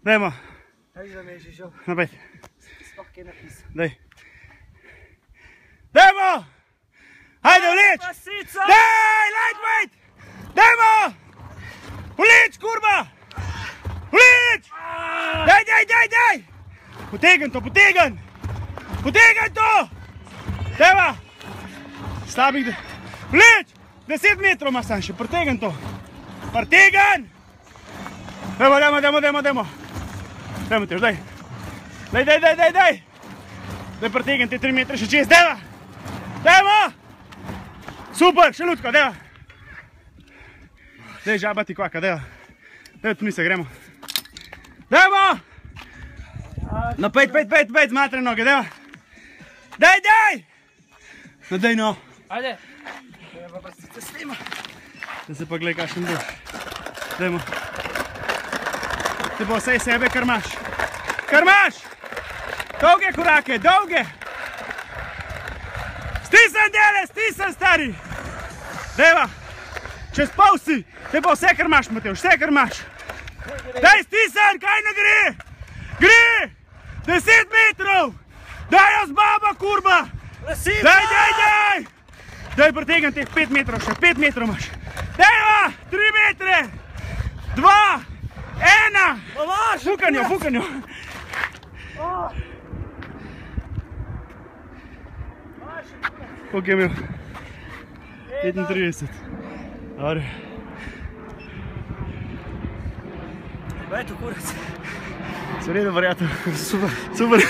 Dajmo. Kaj za me že šel? Napet. Sploh kaj napisal. Daj. Dajmo! Hajde, vleč! Daj, lightweight! Dajmo! Vleč, kurba! Vleč! Daj! Potegn to, potegn! Potegn to! Dajmo! Slabih, vleč! 10 metrov ima sam še, pretegn to! Pretegn! Dajmo! Dajmo te, daj! Daj! Daj pretegn te 3 metre še čez, dajmo! Dajmo! Super, še ljudko, dajmo! Daj, žaba ti kvaka, dajmo! Daj, tu se gremo! Dajmo! No, pejt, zmatre noge, dajmo! Daj! No, daj no! Ajde! Treba pa se snima! Da se pa gledaj, kakšen boš. Dajmo! Te bo vsej sebe, kar imaš! Kar imaš! Dolge korake, dolge! Stisnem dele, stisnem stari! Dajva! Čez pol si! Te bo vse, kar imaš, Matevž, vse, kar imaš! Daj, stisnem, kaj ne gre! Gre! 10 metrov! Daj z baba, kurba! Daj! Daj, pretegam teh 5 metrov še, 5 metrov imaš! Dajva! 3 metre! 2! 1! Fukanjo! Koliko je imel? 35. Dobre. Kaj je to kurac? Se vredo, verjato. Super.